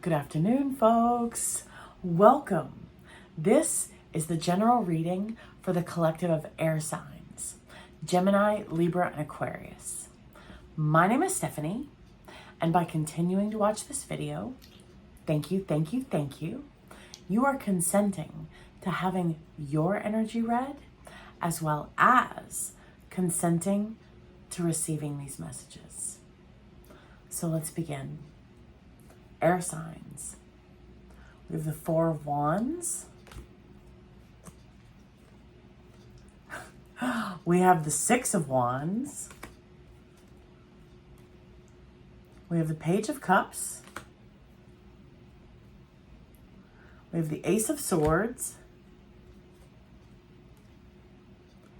Good afternoon, folks. Welcome. This is the general reading for the collective of air signs, Gemini, Libra, and Aquarius. My name is Stephanie, and by continuing to watch this video, thank you, you are consenting to having your energy read, as well as consenting to receiving these messages. So let's begin. Air signs. We have the Four of Wands. We have the Six of Wands. We have the Page of Cups. We have the Ace of Swords.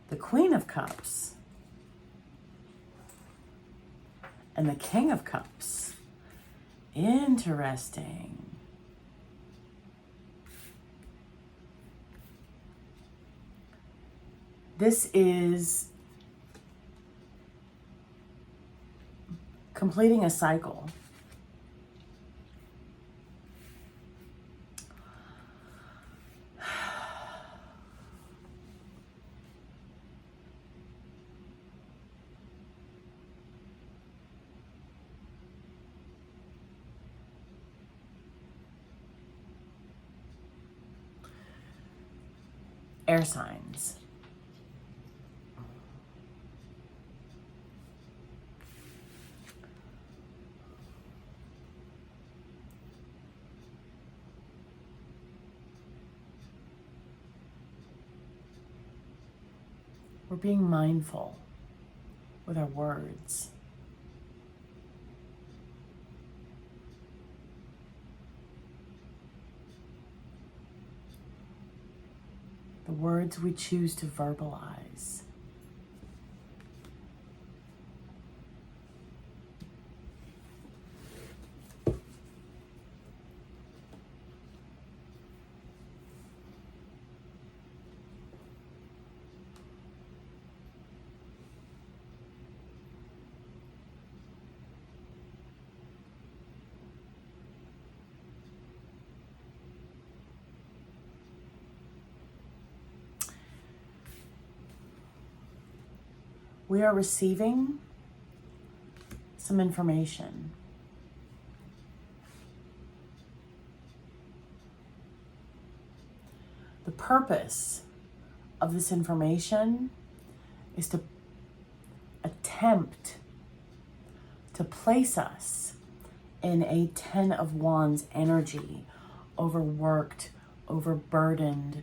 The Queen of Cups. And the King of Cups. Interesting. This is completing a cycle. Air signs. We're being mindful with our words. The words we choose to verbalize. We are receiving some information. The purpose of this information is to attempt to place us in a 10 of Wands energy, overworked, overburdened,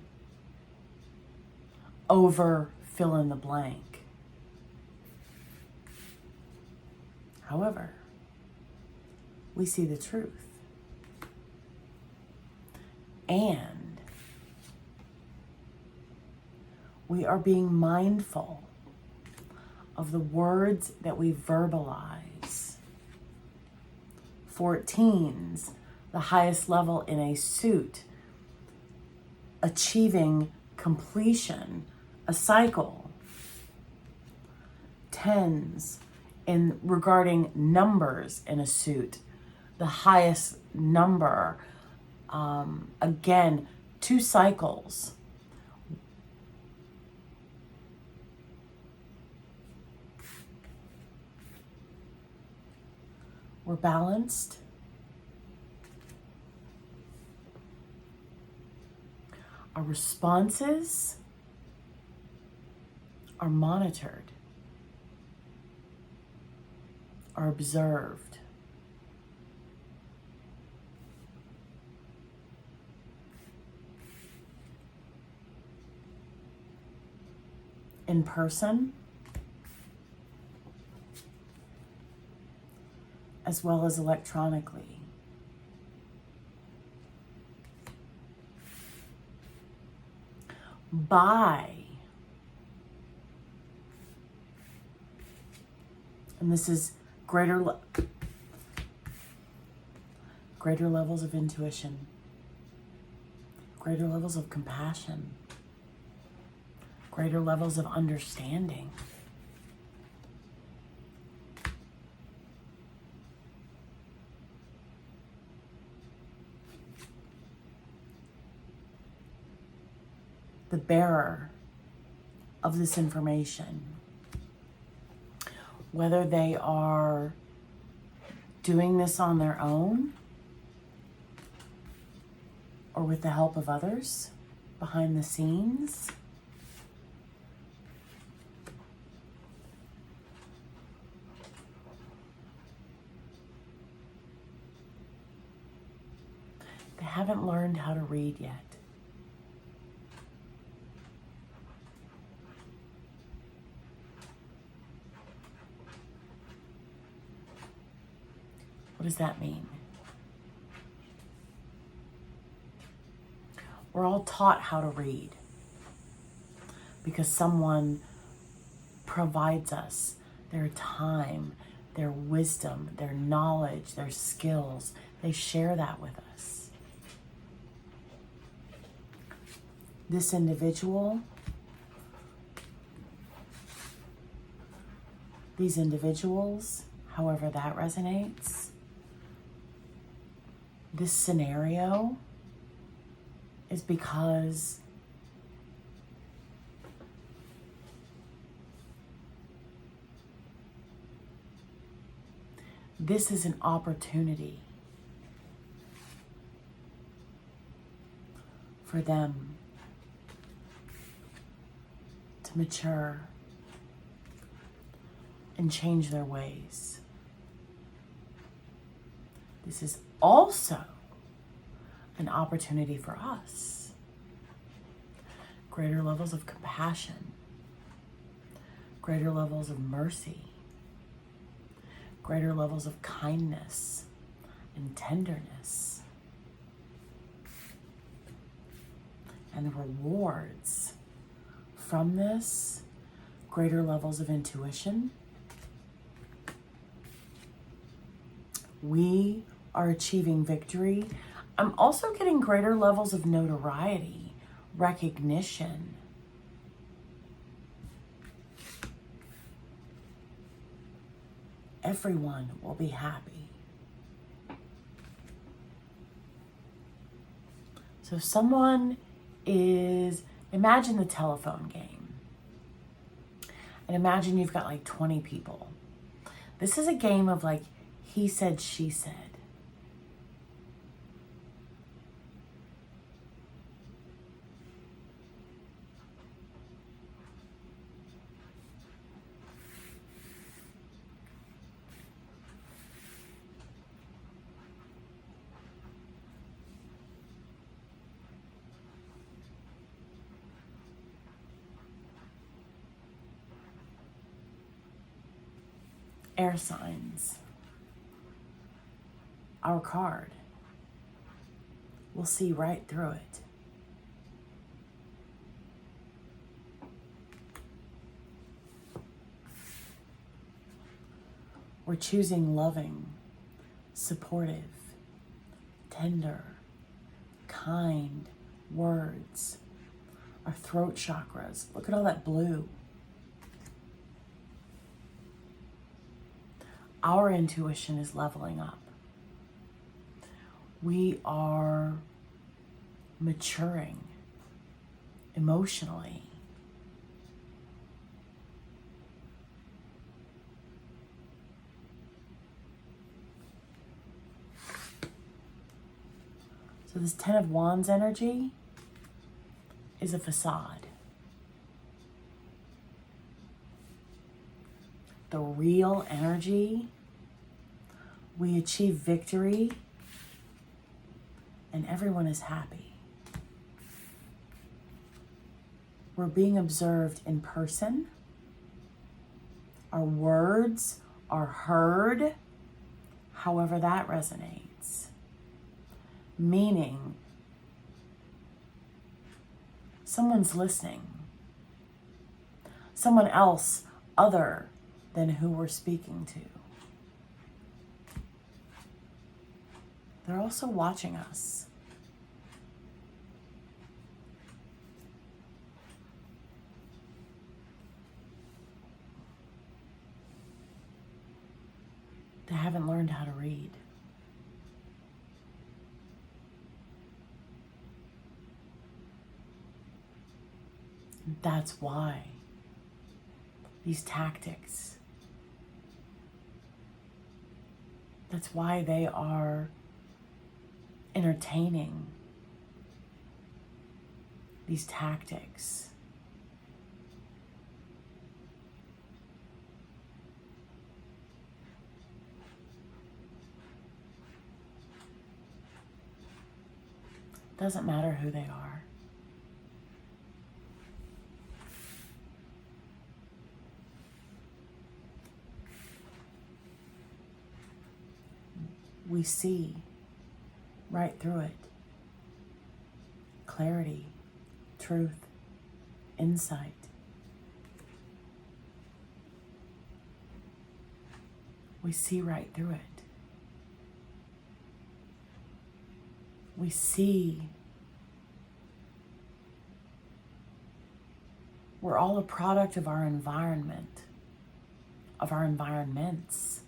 over fill in the blank. However, we see the truth. And we are being mindful of the words that we verbalize. 14s, the highest level in a suit, achieving completion, a cycle. 10s, in regarding numbers in a suit, the highest number, again, 2 cycles. We're balanced. Our responses are monitored. Are observed. In person, as well as electronically. And this is greater levels of intuition, greater levels of compassion, greater levels of understanding. the bearer of this information, whether they are doing this on their own or with the help of others behind the scenes. They haven't learned how to read yet. What does that mean? We're all taught how to read because someone provides us their time, their wisdom, their knowledge, their skills. They share that with us. This individual, these individuals, however that resonates, this scenario is because this is an opportunity for them to mature and change their ways. This is also an opportunity for us. Greater levels of compassion, greater levels of mercy, greater levels of kindness and tenderness. And the rewards from this, greater levels of intuition. We are achieving victory. I'm also getting greater levels of notoriety, recognition. Everyone will be happy. So if someone is, imagine the telephone game. And imagine you've got like 20 people. This is a game of like, he said, she said. Air signs. Our card. We'll see right through it. We're choosing loving, supportive, tender, kind words. Our throat chakras. Look at all that blue. Our intuition is leveling up. We are maturing emotionally. So this 10 of Wands energy is a facade. The real energy, we achieve victory and everyone is happy. We're being observed in person. Our words are heard, however that resonates. Meaning, someone's listening. Someone else other than who we're speaking to. They're also watching us. They haven't learned how to read. That's why these tactics, that's why they are entertaining these tactics. Doesn't matter who they are. We see right through it. Clarity, truth, insight. We see right through it. We see we're all a product of our environment, of our environments.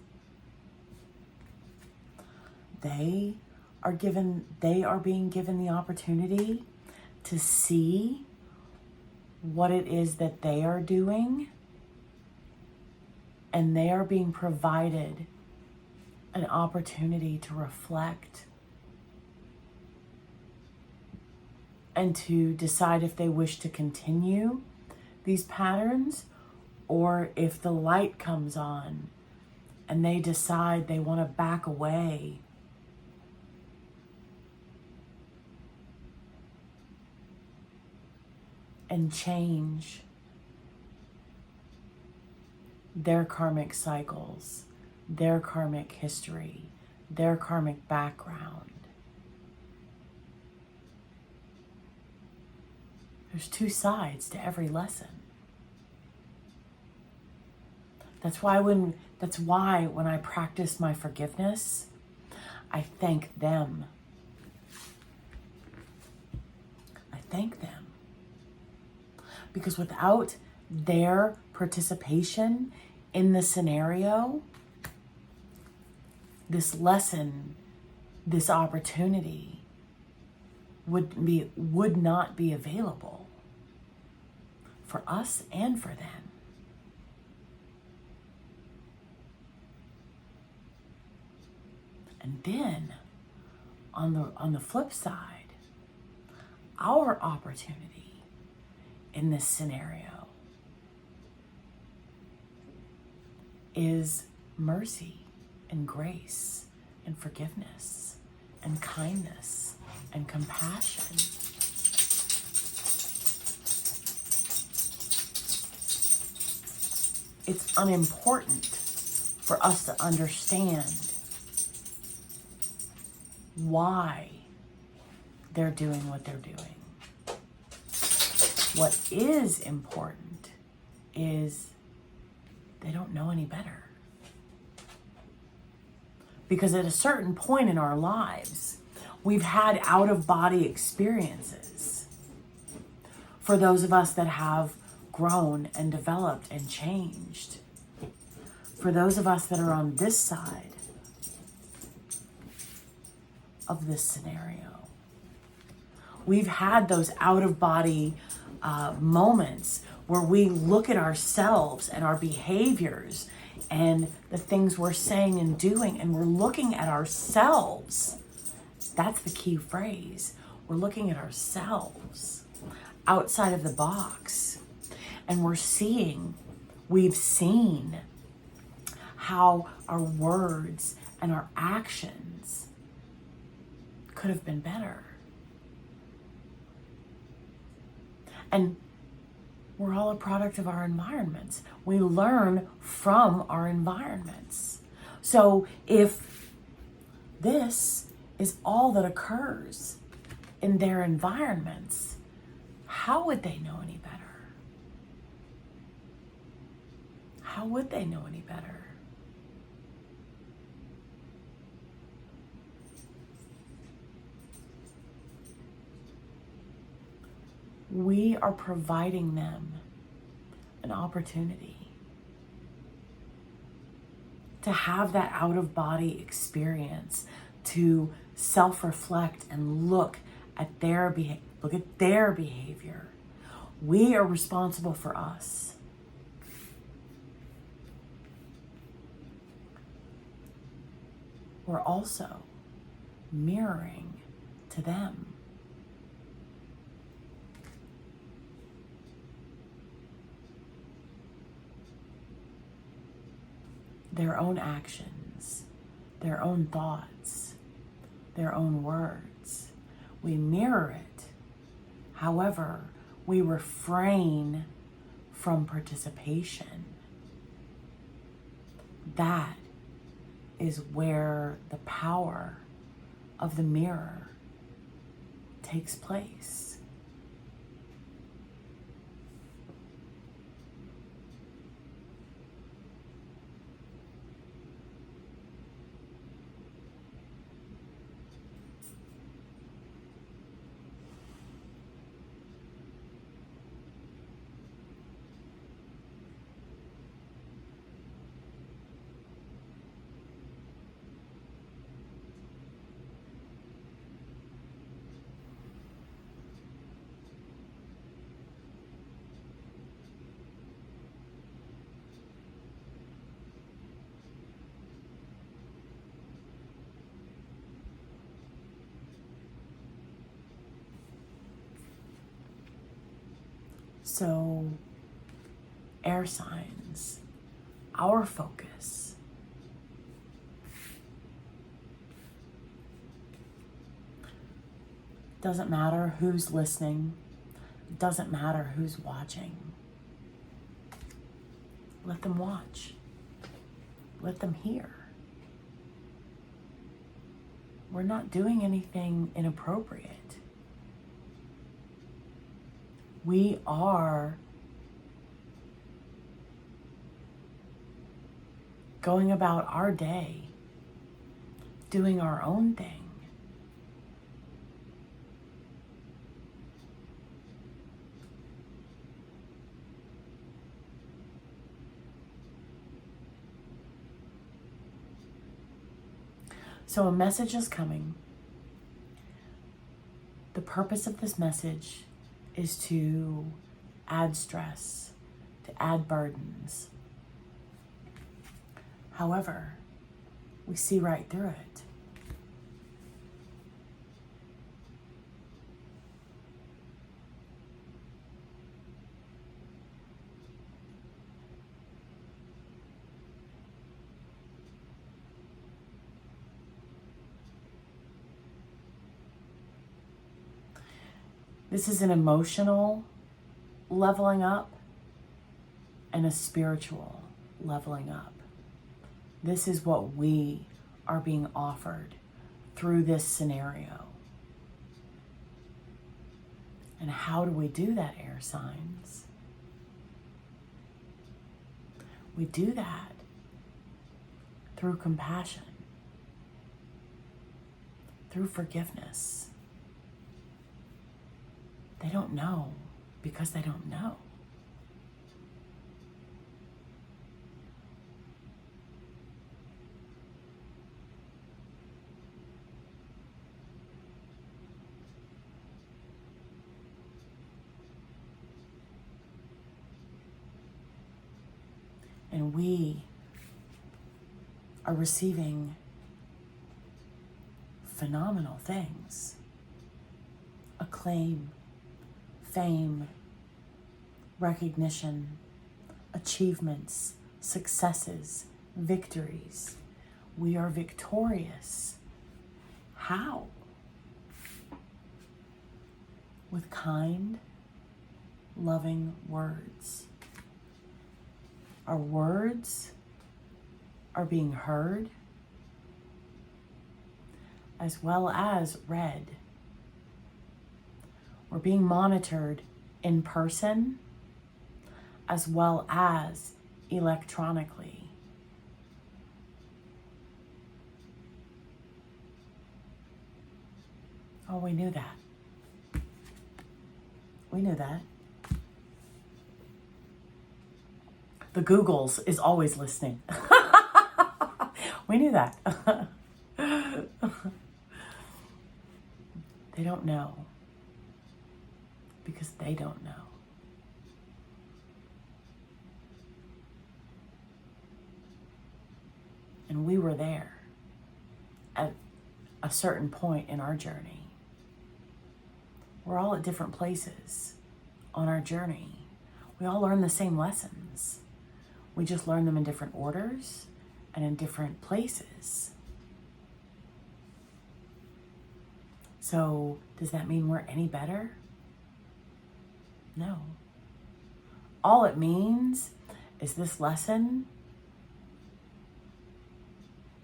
They are being given the opportunity to see what it is that they are doing, and they are being provided an opportunity to reflect and to decide if they wish to continue these patterns, or if the light comes on and they decide they want to back away and change their karmic cycles, their karmic history, their karmic background. There's two sides to every lesson. That's why when I practice my forgiveness, I thank them. I thank them. Because without their participation in the scenario, this lesson, this opportunity would not be available for us and for them. And then on the flip side, our opportunity in this scenario is mercy and grace and forgiveness and kindness and compassion. It's unimportant for us to understand why they're doing what they're doing. What is important is they don't know any better. Because at a certain point in our lives, we've had out-of-body experiences. For those of us that have grown and developed and changed. For those of us that are on this side of this scenario, we've had those out-of-body moments where we look at ourselves and our behaviors and the things we're saying and doing, and we're looking at ourselves. That's the key phrase. We're looking at ourselves outside of the box, and we've seen how our words and our actions could have been better. And we're all a product of our environments. We learn from our environments. So if this is all that occurs in their environments, how would they know any better? How would they know any better? We are providing them an opportunity to have that out-of-body experience, to self-reflect and look at their behavior. We are responsible for us. We're also mirroring to them. Their own actions, their own thoughts, their own words. We mirror it. However, we refrain from participation. That is where the power of the mirror takes place. So, air signs, our focus. Doesn't matter who's listening, doesn't matter who's watching. Let them watch. Let them hear. We're not doing anything inappropriate. We are going about our day, doing our own thing. So a message is coming. The purpose of this message is to add stress, to add burdens. However, we see right through it. This is an emotional leveling up and a spiritual leveling up. This is what we are being offered through this scenario. And how do we do that, air signs? We do that through compassion, through forgiveness. They don't know because they don't know. And we are receiving phenomenal things. Acclaim, fame, recognition, achievements, successes, victories. We are victorious. How? With kind, loving words. Our words are being heard as well as read. We're being monitored in person as well as electronically. Oh, we knew that. We knew that. The Googles is always listening. We knew that. They don't know because they don't know. And we were there at a certain point in our journey. We're all at different places on our journey. We all learn the same lessons. We just learn them in different orders and in different places. So, does that mean we're any better? No. All it means is this lesson,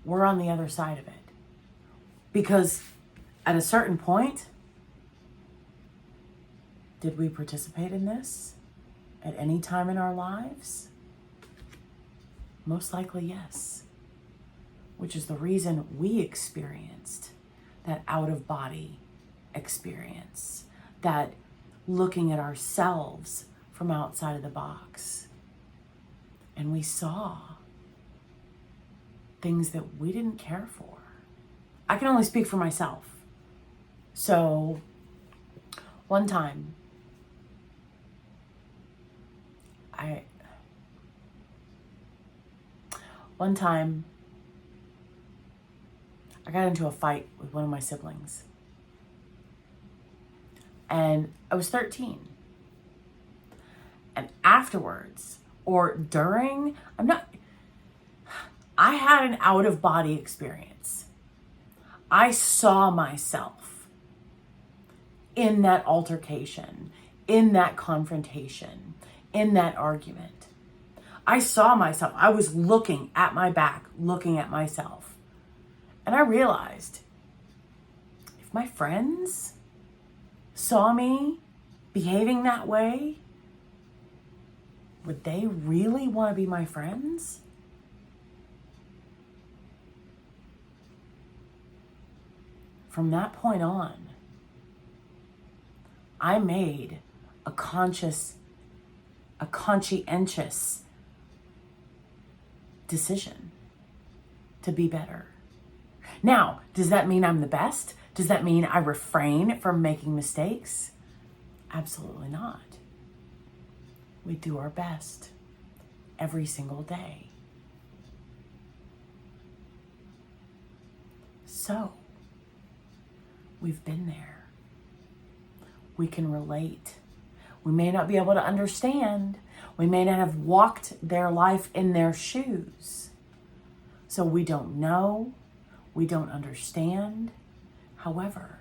we're on the other side of it. Because at a certain point, did we participate in this at any time in our lives? Most likely, yes. Which is the reason we experienced that out-of-body experience, that looking at ourselves from outside of the box. And we saw things that we didn't care for. I can only speak for myself. So, one time, I got into a fight with one of my siblings. And I was 13. And afterwards, or during, I had an out-of-body experience. I saw myself in that altercation, in that confrontation, in that argument. I saw myself. I was looking at my back, looking at myself. And I realized, if my friends saw me behaving that way, would they really want to be my friends? From that point on, I made a conscientious decision to be better. Now, does that mean I'm the best? Does that mean I refrain from making mistakes? Absolutely not. We do our best every single day. So, we've been there. We can relate. We may not be able to understand. We may not have walked their life in their shoes. So we don't know. We don't understand. However,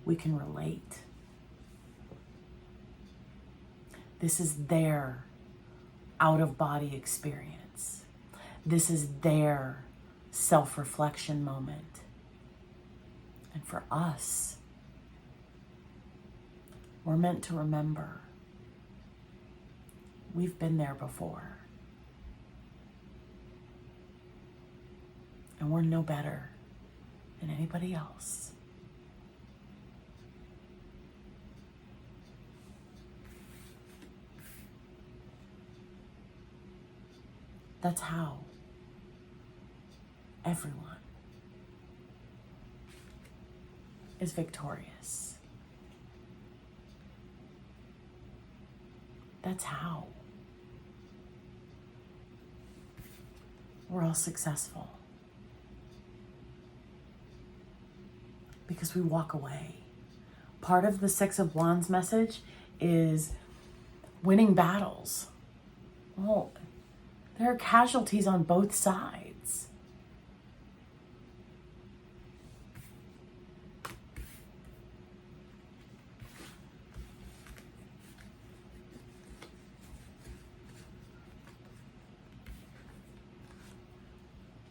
we can relate. This is their out-of-body experience. This is their self-reflection moment. And for us, we're meant to remember we've been there before. And we're no better than anybody else. That's how everyone is victorious. That's how we're all successful. Because we walk away. Part of the Six of Wands message is winning battles. Well, there are casualties on both sides.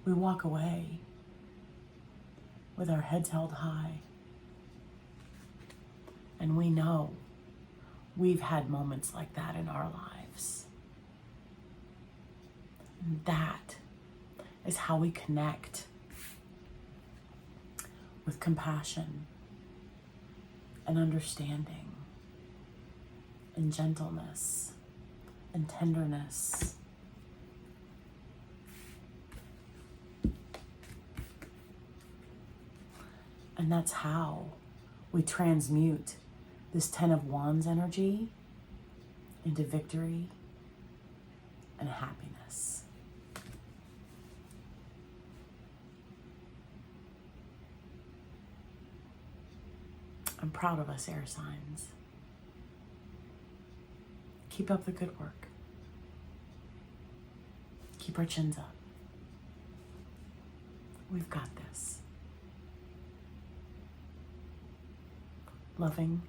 We walk away with our heads held high. And we know we've had moments like that in our lives. And that is how we connect with compassion and understanding and gentleness and tenderness. And that's how we transmute this Ten of Wands energy into victory and happiness. I'm proud of us, air signs. Keep up the good work. Keep our chins up. We've got this. Loving,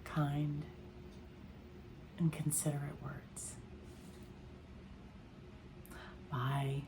kind, and considerate words. Bye.